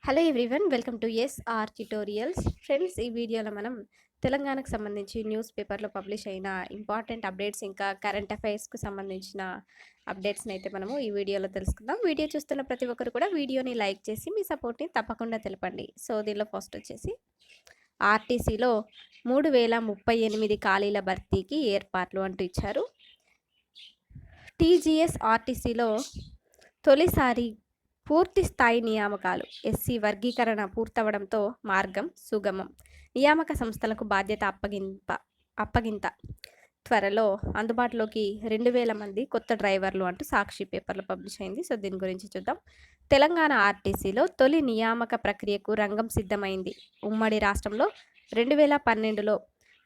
Hello everyone, welcome to SR tutorials. Friends, ఈ వీడియోలో మనం తెలంగాణకు సంబంధించి న్యూస్ పేపర్లో పబ్లిష్ అయిన ఇంపార్టెంట్ అప్డేట్స్, ఇంకా కరెంట్ అఫైర్స్కు సంబంధించిన అప్డేట్స్ని అయితే మనము ఈ వీడియోలో తెలుసుకుందాం. వీడియో చూస్తున్న ప్రతి ఒక్కరు కూడా వీడియోని లైక్ చేసి మీ సపోర్ట్ని తప్పకుండా తెలపండి. సో దీనిలో ఫస్ట్ వచ్చేసి ఆర్టీసీలో 3038 ఖాళీల భర్తీకి ఏర్పాట్లు అంటూ ఇచ్చారు. టీజీఎస్ ఆర్టీసీలో తొలిసారి పూర్తి స్థాయి నియామకాలు, ఎస్సీ వర్గీకరణ పూర్తవడంతో మార్గం సుగమం. నియామక సంస్థలకు బాధ్యత అప్పగింత త్వరలో అందుబాటులోకి 2000 మంది కొత్త డ్రైవర్లు అంటూ సాక్షి పేపర్లో పబ్లిష్ అయింది. సో దీని గురించి చూద్దాం. తెలంగాణ ఆర్టీసీలో తొలి నియామక ప్రక్రియకు రంగం సిద్ధమైంది. ఉమ్మడి రాష్ట్రంలో 2012లో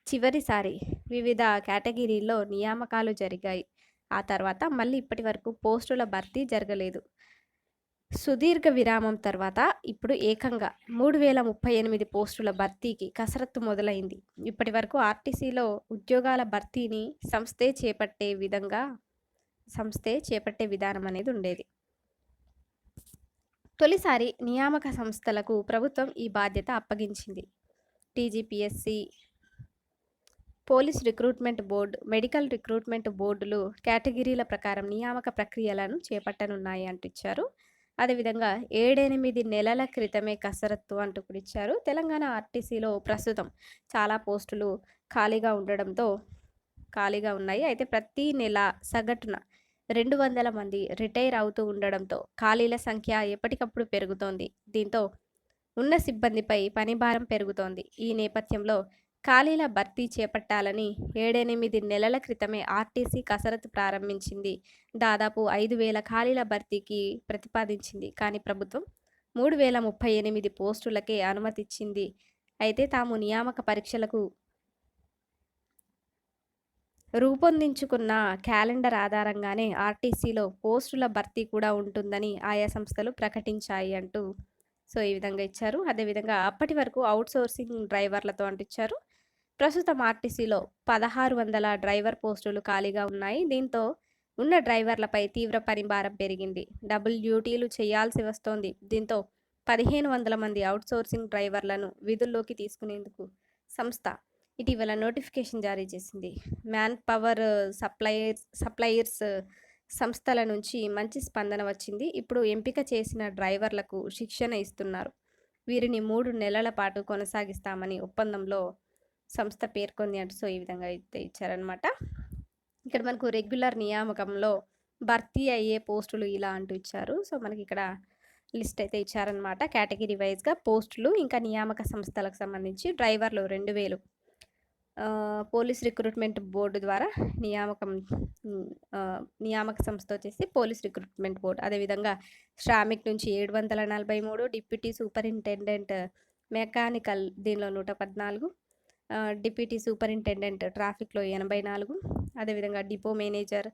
చివరిసారి వివిధ కేటగిరీల్లో నియామకాలు జరిగాయి. ఆ తర్వాత మళ్ళీ ఇప్పటి వరకు పోస్టుల భర్తీ జరగలేదు. సుదీర్ఘ విరామం తర్వాత ఇప్పుడు ఏకంగా 3038 పోస్టుల భర్తీకి కసరత్తు మొదలైంది. ఇప్పటి వరకు ఆర్టీసీలో ఉద్యోగాల భర్తీని సంస్థే చేపట్టే విధానం అనేది ఉండేది. తొలిసారి నియామక సంస్థలకు ప్రభుత్వం ఈ బాధ్యత అప్పగించింది. TGPSC, police recruitment board, medical recruitment బోర్డులు కేటగిరీల ప్రకారం నియామక ప్రక్రియలను చేపట్టనున్నాయి అంటూ ఇచ్చారు. అదేవిధంగా 7-8 నెలల క్రితమే కసరత్తు అంటూ కూడా ఇచ్చారు. తెలంగాణ ఆర్టీసీలో ప్రస్తుతం చాలా పోస్టులు ఖాళీగా ఉన్నాయి. అయితే ప్రతి నెల సగటున 200 మంది రిటైర్ అవుతూ ఉండడంతో ఖాళీల సంఖ్య ఎప్పటికప్పుడు పెరుగుతోంది. దీంతో ఉన్న సిబ్బందిపై పనిభారం పెరుగుతోంది. ఈ నేపథ్యంలో ఖాళీల భర్తీ చేపట్టాలని 7-8 నెలల క్రితమే ఆర్టీసీ కసరత్తు ప్రారంభించింది. దాదాపు 5000 ఖాళీల భర్తీకి ప్రతిపాదించింది. కానీ ప్రభుత్వం 3038 పోస్టులకే అనుమతిచ్చింది. అయితే తాము నియామక పరీక్షలకు రూపొందించుకున్న క్యాలెండర్ ఆధారంగానే ఆర్టీసీలో పోస్టుల భర్తీ కూడా ఉంటుందని ఆయా సంస్థలు ప్రకటించాయి అంటూ ఈ విధంగా ఇచ్చారు. అదేవిధంగా అప్పటి వరకు అవుట్సోర్సింగ్ డ్రైవర్లతో అంటించారు. ప్రస్తుతం ఆర్టీసీలో 1600 డ్రైవర్ పోస్టులు ఖాళీగా ఉన్నాయి. దీంతో ఉన్న డ్రైవర్లపై తీవ్ర పనిభారం పెరిగింది. డబుల్ డ్యూటీలు చేయాల్సి వస్తోంది. దీంతో 1500 మంది అవుట్సోర్సింగ్ డ్రైవర్లను విధుల్లోకి తీసుకునేందుకు సంస్థ ఇటీవల నోటిఫికేషన్ జారీ చేసింది. మ్యాన్ పవర్ సప్లయర్స్ సంస్థల నుంచి మంచి స్పందన వచ్చింది. ఇప్పుడు ఎంపిక చేసిన డ్రైవర్లకు శిక్షణ ఇస్తున్నారు. వీరిని 3 నెలల పాటు కొనసాగిస్తామని ఒప్పందంలో సంస్థ పేర్కొంది అంటూ ఈ విధంగా అయితే ఇచ్చారనమాట. ఇక్కడ మనకు రెగ్యులర్ నియామకంలో భర్తీ అయ్యే పోస్టులు ఇలా అంటూ ఇచ్చారు. సో మనకి ఇక్కడ లిస్ట్ అయితే ఇచ్చారనమాట. కేటగిరీ వైజ్గా పోస్టులు, ఇంకా నియామక సంస్థలకు సంబంధించి డ్రైవర్లు 2000, పోలీస్ రిక్రూట్మెంట్ బోర్డు ద్వారా నియామక సంస్థ వచ్చేసి పోలీస్ రిక్రూట్మెంట్ బోర్డు. అదేవిధంగా శ్రామిక్ నుంచి 743, డిప్యూటీ సూపరింటెండెంట్ మెకానికల్ దీనిలో 114, డిప్యూటీ సూపరింటెండెంట్ ట్రాఫిక్లో 84, అదేవిధంగా డిపో మేనేజర్,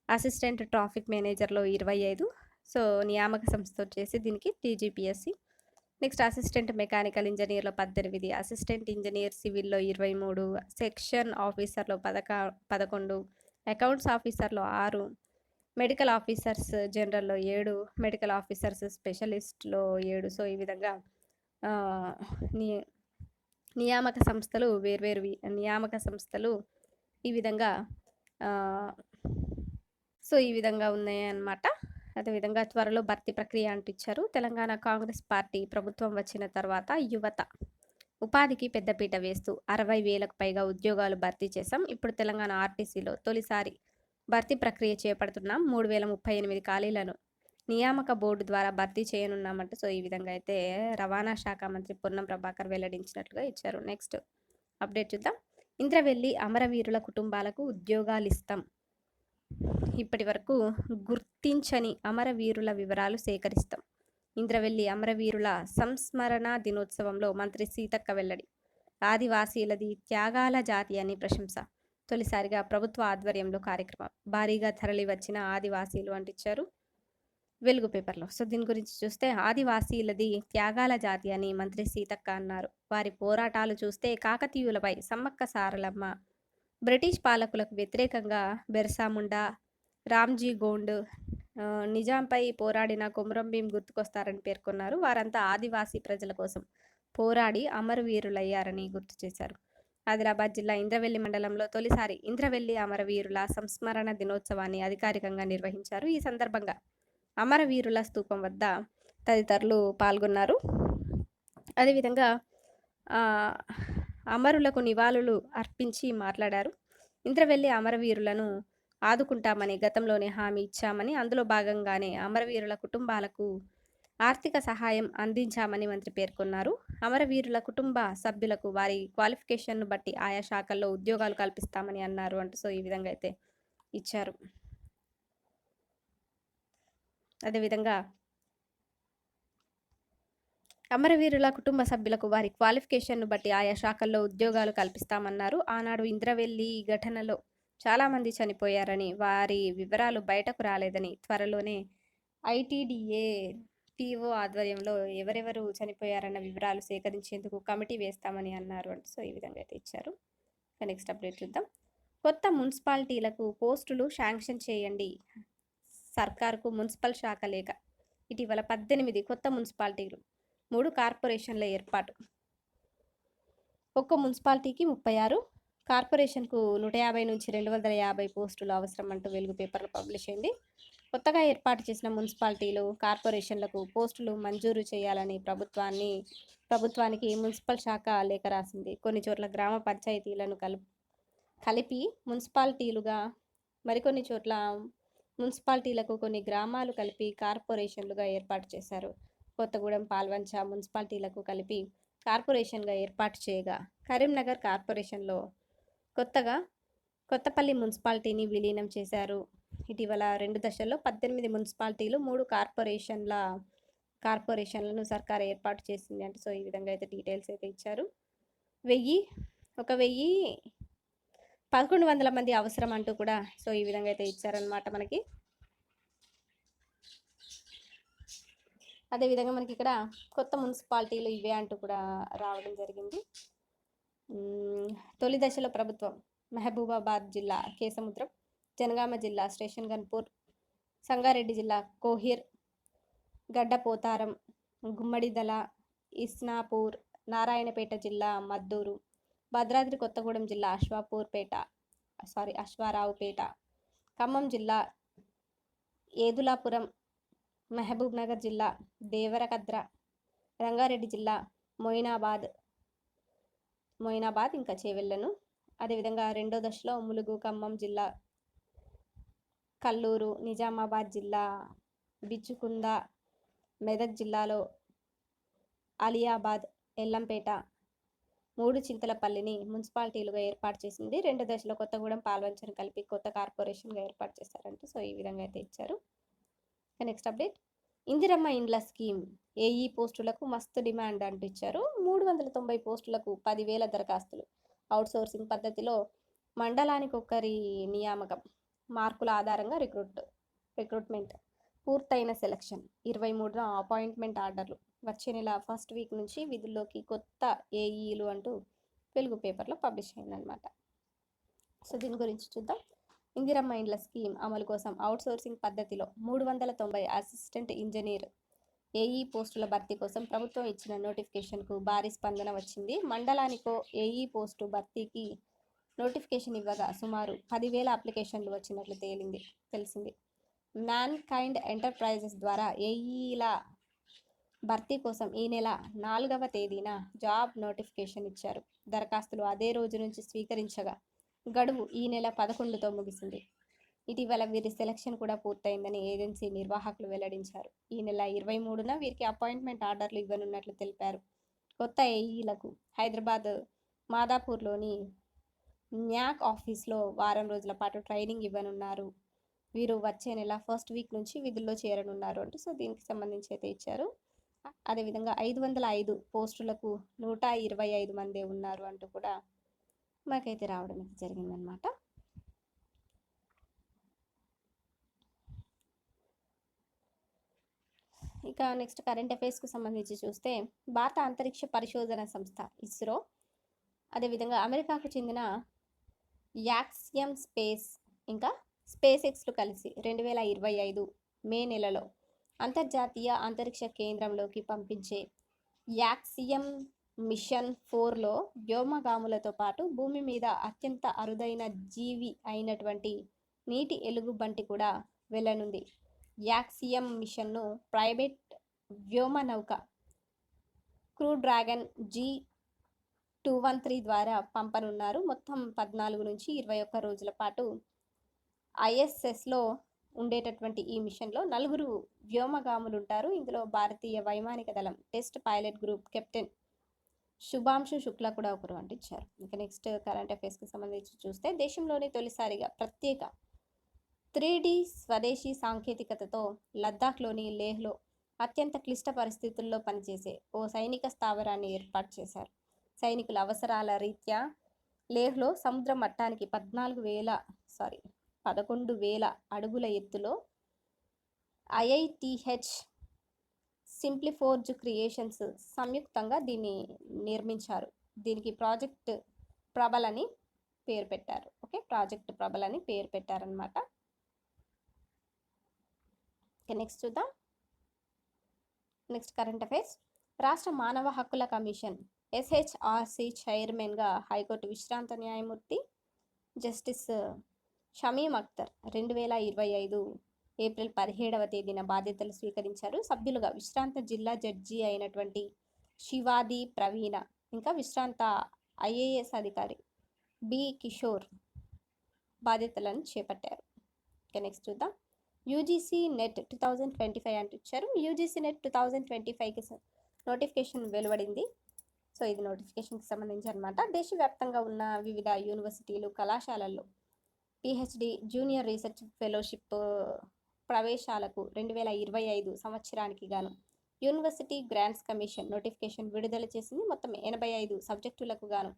అసిస్టెంట్ ట్రాఫిక్ మేనేజర్లో 25. సో నియామక సంస్థ వచ్చేసి దీనికి టీజీపీఎస్సీ. నెక్స్ట్ అసిస్టెంట్ మెకానికల్ ఇంజనీర్లో 18, అసిస్టెంట్ ఇంజనీర్ సివిల్లో 23, సెక్షన్ ఆఫీసర్లో 11, అకౌంట్స్ ఆఫీసర్లో 6, మెడికల్ ఆఫీసర్స్ జనరల్లో 7, మెడికల్ ఆఫీసర్స్ స్పెషలిస్ట్లో 7. సో ఈ విధంగా నియామక సంస్థలు వేర్వేరు నియామక సంస్థలు ఈ విధంగా ఈ విధంగా ఉన్నాయి అన్నమాట. అదేవిధంగా త్వరలో భర్తీ ప్రక్రియ అంటూ ఇచ్చారు. తెలంగాణ కాంగ్రెస్ పార్టీ ప్రభుత్వం వచ్చిన తర్వాత యువత ఉపాధికి పెద్దపీట వేస్తూ 60,000కు పైగా ఉద్యోగాలు భర్తీ చేశాం. ఇప్పుడు తెలంగాణ ఆర్టీసీలో తొలిసారి భర్తీ ప్రక్రియ చేపడుతున్నాం. 3038 ఖాళీలను నియామక బోర్డు ద్వారా భర్తీ చేయనున్నామంటూ ఈ విధంగా అయితే రవాణా శాఖ మంత్రి పొన్నం ప్రభాకర్ వెల్లడించినట్లుగా ఇచ్చారు. నెక్స్ట్ అప్డేట్ చూద్దాం. ఇంద్రవెల్లి అమరవీరుల కుటుంబాలకు ఉద్యోగాలు ఇస్తాం. ఇప్పటి వరకు గుర్తించని అమరవీరుల వివరాలు సేకరిస్తాం. ఇంద్రవెల్లి అమరవీరుల సంస్మరణ దినోత్సవంలో మంత్రి సీతక్క వెల్లడి. ఆదివాసీలది త్యాగాల జాతి అని ప్రశంస. తొలిసారిగా ప్రభుత్వ ఆధ్వర్యంలో కార్యక్రమం. భారీగా తరలి వచ్చిన ఆదివాసీలు అంటించారు వెలుగు పేపర్లో. సో దీని గురించి చూస్తే ఆదివాసీలది త్యాగాల జాతి అని మంత్రి సీతక్క అన్నారు. వారి పోరాటాలు చూస్తే కాకతీయులపై సమ్మక్క సారలమ్మ, బ్రిటిష్ పాలకులకు వ్యతిరేకంగా బిర్సా ముండా, రామ్జీ గోండ్, నిజాంపై పోరాడిన కొమురం భీం గుర్తుకొస్తారని పేర్కొన్నారు. వారంతా ఆదివాసీ ప్రజల కోసం పోరాడి అమరవీరులయ్యారని గుర్తు చేశారు. ఆదిలాబాద్ జిల్లా ఇంద్రవెల్లి మండలంలో తొలిసారి ఇంద్రవెల్లి అమరవీరుల సంస్మరణ దినోత్సవాన్ని అధికారికంగా నిర్వహించారు. ఈ సందర్భంగా అమరవీరుల స్తూపం వద్ద తదితరులు పాల్గొన్నారు. అదేవిధంగా అమరులకు నివాళులు అర్పించి మాట్లాడారు. ఇంద్రవెల్లి అమరవీరులను ఆదుకుంటామని గతంలోనే హామీ ఇచ్చామని, అందులో భాగంగానే అమరవీరుల కుటుంబాలకు ఆర్థిక సహాయం అందించామని మంత్రి పేర్కొన్నారు. అమరవీరుల కుటుంబ సభ్యులకు వారి క్వాలిఫికేషన్ను బట్టి ఆయా శాఖల్లో ఉద్యోగాలు కల్పిస్తామని అన్నారు అంటూ సో ఈ విధంగా అయితే ఇచ్చారు. అదేవిధంగా అమరవీరుల కుటుంబ సభ్యులకు వారి క్వాలిఫికేషన్ను బట్టి ఆయా శాఖల్లో ఉద్యోగాలు కల్పిస్తామన్నారు. ఆనాడు ఇంద్రవెల్లి ఘటనలో చాలామంది చనిపోయారని, వారి వివరాలు బయటకు రాలేదని, త్వరలోనే ఐటీడీఏ టీఓ ఆధ్వర్యంలో ఎవరెవరు చనిపోయారన్న వివరాలు సేకరించేందుకు కమిటీ వేస్తామని అన్నారు అంటే సో ఈ విధంగా అయితే ఇచ్చారు. నెక్స్ట్ అప్డేట్ చూద్దాం. కొత్త మున్సిపాలిటీలకు పోస్టులు శాంక్షన్ చేయండి, సర్కార్కు మున్సిపల్ శాఖ లేఖ. ఇటీవల 18 కొత్త మున్సిపాలిటీలు, 3 కార్పొరేషన్ల ఏర్పాటు. ఒక్క మున్సిపాలిటీకి 36, కార్పొరేషన్కు 150 నుంచి 250 పోస్టులు అవసరం అంటూ వెలుగు పేపర్లో పబ్లిష్ అయింది. కొత్తగా ఏర్పాటు చేసిన మున్సిపాలిటీలు, కార్పొరేషన్లకు పోస్టులు మంజూరు చేయాలని ప్రభుత్వానికి మున్సిపల్ శాఖ లేఖ రాసింది. కొన్ని చోట్ల గ్రామ పంచాయతీలను కలిపి మున్సిపాలిటీలుగా, మరికొన్ని చోట్ల మున్సిపాలిటీలకు కొన్ని గ్రామాలు కలిపి కార్పొరేషన్లుగా ఏర్పాటు చేశారు. కొత్తగూడెం, పాల్వంచ మున్సిపాలిటీలకు కలిపి కార్పొరేషన్గా ఏర్పాటు చేయగా, కరీంనగర్ కార్పొరేషన్లో కొత్తగా కొత్తపల్లి మున్సిపాలిటీని విలీనం చేశారు. ఇటీవల 2 దశల్లో 18 మున్సిపాలిటీలు, 3 కార్పొరేషన్లను సర్కార్ ఏర్పాటు చేసింది అంటే సో ఈ విధంగా అయితే డీటెయిల్స్ అయితే ఇచ్చారు. 1100 మంది అవసరం అంటూ కూడా సో ఈ విధంగా అయితే ఇచ్చారనమాట మనకి. అదేవిధంగా మనకి ఇక్కడ కొత్త మున్సిపాలిటీలు ఇవే అంటూ కూడా రావడం జరిగింది. తొలి దశలో ప్రభుత్వం మహబూబాబాద్ జిల్లా కేసముద్రం, జనగామ జిల్లా స్టేషన్ గన్పూర్, సంగారెడ్డి జిల్లా కోహిర్, గడ్డపోతారం, గుమ్మడిదల, ఇస్నాపూర్, నారాయణపేట జిల్లా మద్దూరు, భద్రాద్రి కొత్తగూడెం జిల్లా అశ్వారావుపేట, ఖమ్మం జిల్లా ఏదులాపురం, మహబూబ్ నగర్ జిల్లా దేవరకద్ర, రంగారెడ్డి జిల్లా మొయినాబాద్ ఇంకా చేవెళ్లను. అదేవిధంగా రెండో దశలో ములుగు, ఖమ్మం జిల్లా కల్లూరు, నిజామాబాద్ జిల్లా బిచ్చుకుంద, మెదక్ జిల్లాలో అలియాబాద్, ఎల్లంపేట, 3 చింతలపల్లిని మున్సిపాలిటీలుగా ఏర్పాటు చేసింది. 2 దశలో కొత్తగూడెం, పాల్వంచను కలిపి కొత్త కార్పొరేషన్గా ఏర్పాటు చేశారంటే సో ఈ విధంగా అయితే ఇచ్చారు. Next update. ఇందిరమ్మ ఇండ్ల స్కీమ్ ఏఈ పోస్టులకు మస్తు డిమాండ్ అంటూ ఇచ్చారు. 390 పోస్టులకు 10,000 దరఖాస్తులు. అవుట్సోర్సింగ్ పద్ధతిలో మండలానికి ఒకరి నియామకం. మార్కుల ఆధారంగా రిక్రూట్మెంట్. పూర్తయిన సెలక్షన్. 23న అపాయింట్మెంట్ ఆర్డర్లు. వచ్చే నెల ఫస్ట్ వీక్ నుంచి విధుల్లోకి కొత్త ఏఈలు అంటూ వెలుగు పేపర్లో పబ్లిష్ అయిందనమాట. సో దీని గురించి చూద్దాం. ఇందిరమ్మ ఇండ్ల స్కీమ్ అమలు కోసం అవుట్సోర్సింగ్ పద్ధతిలో 390 అసిస్టెంట్ ఇంజనీర్ ఏఈ పోస్టుల భర్తీ కోసం ప్రభుత్వం ఇచ్చిన నోటిఫికేషన్కు భారీ స్పందన వచ్చింది. మండలానికో ఏఈ పోస్టు భర్తీకి నోటిఫికేషన్ ఇవ్వగా సుమారు 10,000 అప్లికేషన్లు వచ్చినట్లు తెలిసింది. మ్యాన్ కైండ్ ఎంటర్ప్రైజెస్ ద్వారా ఏఈల భర్తీ కోసం ఈ నెల 4వ తేదీన జాబ్ నోటిఫికేషన్ ఇచ్చారు. దరఖాస్తులు అదే రోజు నుంచి స్వీకరించగా గడువు ఈ నెల 11తో ముగిసింది. ఇటీవల వీరి సెలక్షన్ కూడా పూర్తయిందని ఏజెన్సీ నిర్వాహకులు వెల్లడించారు. ఈ నెల 23న వీరికి అపాయింట్మెంట్ ఆర్డర్లు ఇవ్వనున్నట్లు తెలిపారు. కొత్త ఏఈలకు హైదరాబాద్ మాదాపూర్లోని న్యాక్ ఆఫీస్లో వారం రోజుల పాటు ట్రైనింగ్ ఇవ్వనున్నారు. వీరు వచ్చే నెల ఫస్ట్ వీక్ నుంచి విధుల్లో చేరనున్నారు అంటూ సో దీనికి సంబంధించి అయితే ఇచ్చారు. అదేవిధంగా 505 పోస్టులకు 125 మందే ఉన్నారు అంటూ కూడా మాకైతే రావడం అయితే జరిగిందనమాట. ఇక నెక్స్ట్ కరెంట్ అఫైర్స్కు సంబంధించి చూస్తే భారత అంతరిక్ష పరిశోధన సంస్థ ఇస్రో, అదేవిధంగా అమెరికాకు చెందిన యాక్సియం స్పేస్ ఇంకా స్పేస్ ఎక్స్లు కలిసి 2025 మే నెలలో అంతర్జాతీయ అంతరిక్ష కేంద్రంలోకి పంపించే యాక్సియం మిషన్ 4లో వ్యోమగాములతో పాటు భూమి మీద అత్యంత అరుదైన జీవి అయినటువంటి నీటి ఎలుగుబంటి కూడా వెళ్ళనుంది. యాక్సియం మిషన్ను ప్రైవేట్ వ్యోమనౌక క్రూ డ్రాగన్ G213 ద్వారా పంపనున్నారు. మొత్తం 14 నుంచి 21 రోజుల పాటు ఐఎస్ఎస్లో ఉండేటటువంటి ఈ మిషన్లో 4 వ్యోమగాములు ఉంటారు. ఇందులో భారతీయ వైమానిక దళం test pilot group captain Shubhanshu Shukla కూడా ఒకరు అంటించారు. ఇక నెక్స్ట్ కరెంట్ అఫైర్స్కి సంబంధించి చూస్తే దేశంలోని తొలిసారిగా ప్రత్యేక 3D స్వదేశీ సాంకేతికతతో లద్దాఖ్లోని లేహ్లో అత్యంత క్లిష్ట పరిస్థితుల్లో పనిచేసే ఓ సైనిక స్థావరాన్ని ఏర్పాటు చేశారు. సైనికుల అవసరాల రీత్యా లేహ్లో సముద్ర మట్టానికి 11,000 అడుగుల ఎత్తులో IITH సింప్లిఫోర్జ్ క్రియేషన్స్ సంయుక్తంగా దీన్ని నిర్మించారు. దీనికి ప్రాజెక్ట్ ప్రబల్ అని పేరు పెట్టారు. ఓకే, ప్రాజెక్ట్ ప్రబల్ అని పేరు పెట్టారనమాట. నెక్స్ట్ చూద్దాం. Next current affairs. రాష్ట్ర మానవ హక్కుల కమిషన్ SHRC చైర్మన్గా హైకోర్టు విశ్రాంత న్యాయమూర్తి జస్టిస్ షమీం అఖ్తర్ 2025 ఏప్రిల్ 17వ తేదీన బాధ్యతలు స్వీకరించారు. సభ్యులుగా విశ్రాంత జిల్లా జడ్జి అయినటువంటి శివాది ప్రవీణ, ఇంకా విశ్రాంత IAS అధికారి బి కిషోర్ బాధ్యతలను చేపట్టారు. ఇక నెక్స్ట్ చూద్దాం. UGC నెట్ 2025 అంటూ ఇచ్చారు. UGC నెట్ 2025కి నోటిఫికేషన్ వెలువడింది. సో ఇది నోటిఫికేషన్కి సంబంధించి అనమాట. దేశవ్యాప్తంగా ఉన్న వివిధ యూనివర్సిటీలు, కళాశాలల్లో PhD జూనియర్ రీసెర్చ్ ఫెలోషిప్ ప్రవేశాలకు 2025 సంవత్సరానికి గాను యూనివర్సిటీ గ్రాంట్స్ కమిషన్ నోటిఫికేషన్ విడుదల చేసింది. మొత్తం 85 సబ్జెక్టులకు గాను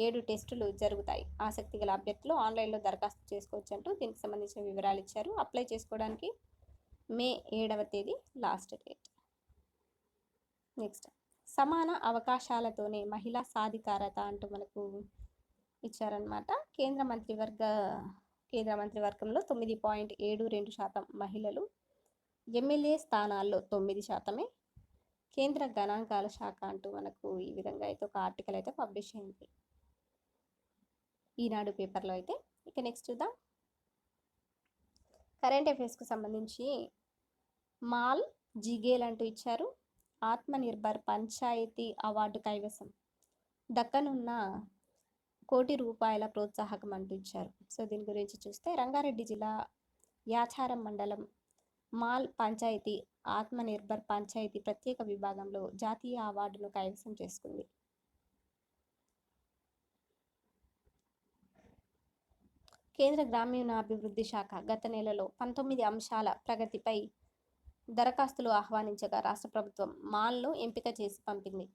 7 టెస్టులు జరుగుతాయి. ఆసక్తి గల అభ్యర్థులు ఆన్లైన్లో దరఖాస్తు చేసుకోవచ్చు అంటూ దీనికి సంబంధించిన వివరాలు ఇచ్చారు. అప్లై చేసుకోవడానికి మే 7వ తేదీ లాస్ట్ డేట్. నెక్స్ట్, సమాన అవకాశాలతోనే మహిళా సాధికారత అంటూ మనకు ఇచ్చారనమాట. కేంద్ర మంత్రివర్గంలో 9.72% మహిళలు, ఎమ్మెల్యే స్థానాల్లో 9%. కేంద్ర గణాంకాల శాఖ అంటూ మనకు ఈ విధంగా అయితే ఒక ఆర్టికల్ అయితే పబ్లిష్ అయింది ఈనాడు పేపర్లో అయితే. ఇక నెక్స్ట్ చూద్దాం. కరెంట్ అఫైర్స్కి సంబంధించి మాల్ జిగేల్ అంటూ ఇచ్చారు. ఆత్మనిర్భర్ పంచాయతీ అవార్డు కైవసం దక్కనున్న ₹1,00,00,000 ప్రోత్సాహకం అంటూ ఇచ్చారు. సో దీని గురించి చూస్తే రంగారెడ్డి జిల్లా యాచారం మండలం మాల్ పంచాయతీ ఆత్మనిర్భర్ పంచాయతీ ప్రత్యేక విభాగంలో జాతీయ అవార్డును కైవసం చేసుకుంది. కేంద్ర గ్రామీణాభివృద్ధి శాఖ గత నెలలో 19 అంశాల ప్రగతిపై దరఖాస్తులు ఆహ్వానించగా రాష్ట్ర ప్రభుత్వం మాల్ను ఎంపిక చేసి పంపింది.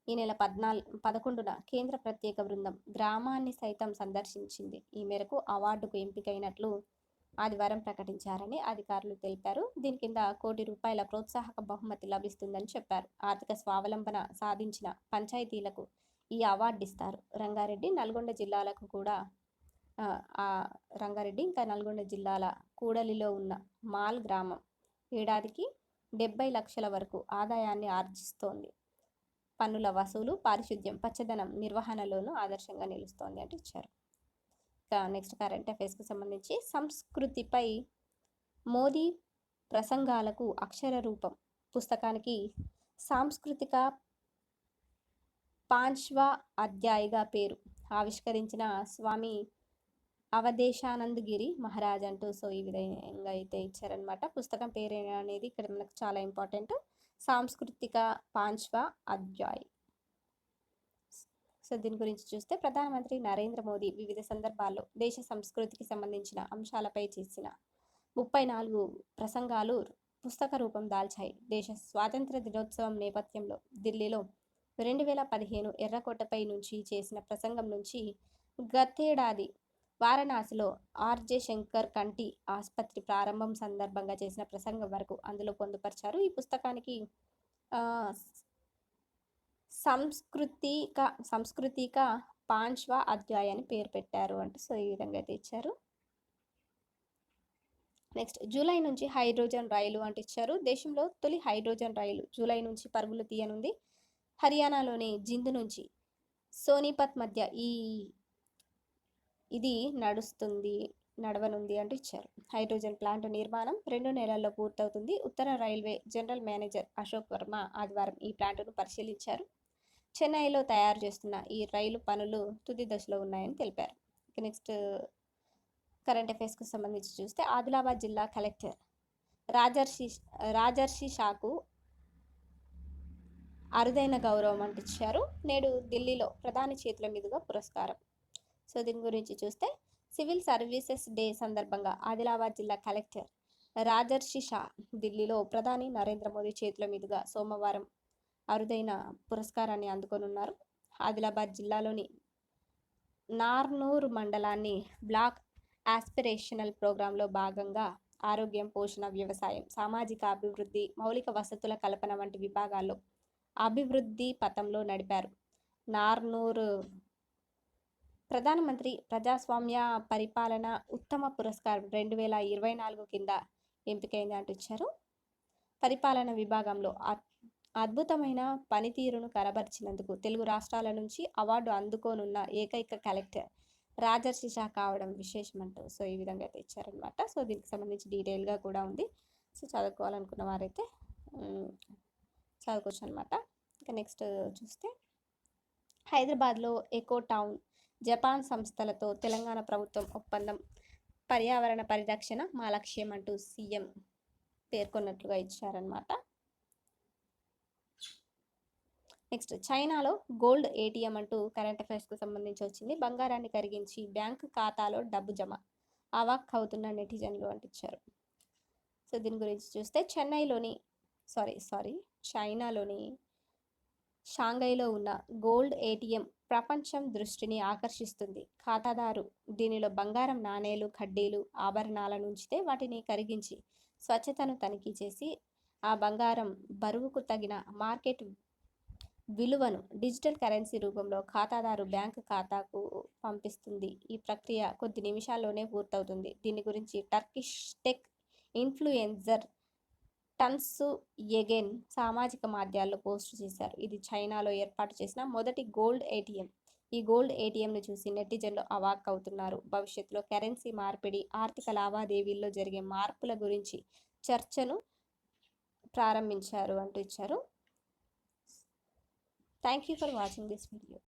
ఈ నెల 11న కేంద్ర ప్రత్యేక బృందం గ్రామాన్ని సైతం సందర్శించింది. ఈ మేరకు అవార్డుకు ఎంపికైనట్లు ఆదివారం ప్రకటించారని అధికారులు తెలిపారు. దీని కింద ₹1,00,00,000 ప్రోత్సాహక బహుమతి లభిస్తుందని చెప్పారు. ఆర్థిక స్వావలంబన సాధించిన పంచాయతీలకు ఈ అవార్డు ఇస్తారు. రంగారెడ్డి, నల్గొండ జిల్లాలకు కూడా రంగారెడ్డి ఇంకా నల్గొండ జిల్లాల కూడలిలో ఉన్న మాల్ గ్రామం ఏడాదికి 70 లక్షల వరకు ఆదాయాన్ని ఆర్జిస్తోంది. పన్నుల వసూలు, పారిశుద్ధ్యం, పచ్చదనం నిర్వహణలోనూ ఆదర్శంగా నిలుస్తోంది అంటూ ఇచ్చారు. నెక్స్ట్ కరెంట్ అఫైర్స్కి సంబంధించి సంస్కృతిపై మోదీ ప్రసంగాలకు అక్షర రూపం పుస్తకానికి సాంస్కృతిక పాంచ్వా అధ్యాయిగా పేరు ఆవిష్కరించిన స్వామి అవధేశానంద్ గిరి మహారాజ్ అంటూ సో ఈ విధంగా అయితే ఇచ్చారనమాట. పుస్తకం పేరు అనేది ఇక్కడ మనకు చాలా ఇంపార్టెంట్. సాంస్కృతిక పాంచ్వా అధ్యాయ్. సో దీని గురించి చూస్తే ప్రధానమంత్రి నరేంద్ర మోదీ వివిధ సందర్భాల్లో దేశ సంస్కృతికి సంబంధించిన అంశాలపై చేసిన 34 ప్రసంగాలు పుస్తక రూపం దాల్చాయి. దేశ స్వాతంత్ర దినోత్సవం నేపథ్యంలో ఢిల్లీలో 2015 ఎర్రకోటపై నుంచి చేసిన ప్రసంగం నుంచి గతేడాది వారణాసిలో ఆర్జే శంకర్ కంటి ఆసుపత్రి ప్రారంభం సందర్భంగా చేసిన ప్రసంగం వరకు అందులో పొందుపరిచారు. ఈ పుస్తకానికి సంస్కృతిక పాంచ్వా అధ్యాయాన్ని పేరు పెట్టారు అంటే సో ఈ విధంగా అయితే ఇచ్చారు. నెక్స్ట్ జూలై నుంచి హైడ్రోజన్ రైలు అంటూ ఇచ్చారు. దేశంలో తొలి హైడ్రోజన్ రైలు జూలై నుంచి పరుగులు తీయనుంది. హర్యానాలోని జింద్ నుంచి సోనీపత్ మధ్య ఇది నడవనుంది అంటూ ఇచ్చారు. హైడ్రోజన్ ప్లాంట్ నిర్మాణం 2 నెలల్లో పూర్తవుతుంది. ఉత్తర railway general manager Ashok Varma ఆదివారం ఈ ప్లాంటును పరిశీలించారు. చెన్నైలో తయారు చేస్తున్న ఈ రైలు పనులు తుది దశలో ఉన్నాయని తెలిపారు. నెక్స్ట్ కరెంట్ అఫైర్స్కు సంబంధించి చూస్తే ఆదిలాబాద్ జిల్లా కలెక్టర్ రాజర్షి షాకు అరుదైన గౌరవం అంటూ ఇచ్చారు. నేడు ఢిల్లీలో ప్రధాని చేతుల మీదుగా పురస్కారం. సో దీని గురించి చూస్తే సివిల్ సర్వీసెస్ డే సందర్భంగా ఆదిలాబాద్ జిల్లా కలెక్టర్ రాజర్షి షా ఢిల్లీలో ప్రధాని నరేంద్ర మోదీ చేతుల మీదుగా సోమవారం అరుదైన పురస్కారాన్ని అందుకొనున్నారు. ఆదిలాబాద్ జిల్లాలోని నార్నూర్ మండలాన్ని బ్లాక్ ఆస్పిరేషనల్ ప్రోగ్రాంలో భాగంగా ఆరోగ్యం, పోషణ, వ్యవసాయం, సామాజిక అభివృద్ధి, మౌలిక వసతుల కల్పన వంటి విభాగాల్లో అభివృద్ధి పథంలో నడిపారు. నార్నూర్ ప్రధానమంత్రి ప్రజాస్వామ్య పరిపాలన ఉత్తమ పురస్కారం 2024 కింద ఎంపికైంది అంటూ ఇచ్చారు. పరిపాలన విభాగంలో అద్భుతమైన పనితీరును కనబరిచినందుకు తెలుగు రాష్ట్రాల నుంచి అవార్డు అందుకోనున్న ఏకైక కలెక్టర్ రాజర్షి షా కావడం విశేషమంటూ సో ఈ విధంగా అయితే ఇచ్చారనమాట. సో దీనికి సంబంధించి డీటెయిల్గా కూడా ఉంది. సో చదువుకోవాలనుకున్న వారైతే చదువుకోవచ్చు అనమాట. ఇంకా నెక్స్ట్ చూస్తే హైదరాబాద్లో ఎకో టౌన్ జపాన్ సంస్థలతో తెలంగాణ ప్రభుత్వం ఒప్పందం, పర్యావరణ పరిరక్షణ మా లక్ష్యం అంటూ సీఎం పేర్కొన్నట్లుగా ఇచ్చారనమాట. నెక్స్ట్ చైనాలో గోల్డ్ ఏటీఎం అంటూ కరెంట్ అఫైర్స్కు సంబంధించి వచ్చింది. బంగారాన్ని కరిగించి బ్యాంకు ఖాతాలో డబ్బు జమ, అవాక్ అవుతున్న నెటిజన్లు అంటించారు. సో దీని గురించి చూస్తే చైనాలోని షాంఘైలో ఉన్న గోల్డ్ ఏటీఎం ప్రపంచం దృష్టిని ఆకర్షిస్తుంది. ఖాతాదారు దీనిలో బంగారం నాణేలు, కడ్డీలు, ఆభరణాలను ఉంచితే వాటిని కరిగించి స్వచ్ఛతను తనిఖీ చేసి ఆ బంగారం బరువుకు తగిన మార్కెట్ విలువను డిజిటల్ కరెన్సీ రూపంలో ఖాతాదారు బ్యాంకు ఖాతాకు పంపిస్తుంది. ఈ ప్రక్రియ కొద్ది నిమిషాల్లోనే పూర్తవుతుంది. దీని గురించి టర్కిష్ టెక్ ఇన్ఫ్లుయెన్సర్ టన్సు ఎగెన్ సామాజిక మాధ్యాల్లో పోస్ట్ చేశారు. ఇది చైనాలో ఏర్పాటు చేసిన మొదటి గోల్డ్ ఏటీఎం. ఈ గోల్డ్ ఏటీఎంను చూసి నెటిజన్లు అవాక్ అవుతున్నారు. భవిష్యత్తులో కరెన్సీ మార్పిడి, ఆర్థిక లావాదేవీల్లో జరిగే మార్పుల గురించి చర్చను ప్రారంభించారు అంటూ ఇచ్చారు. Thank you for watching this video.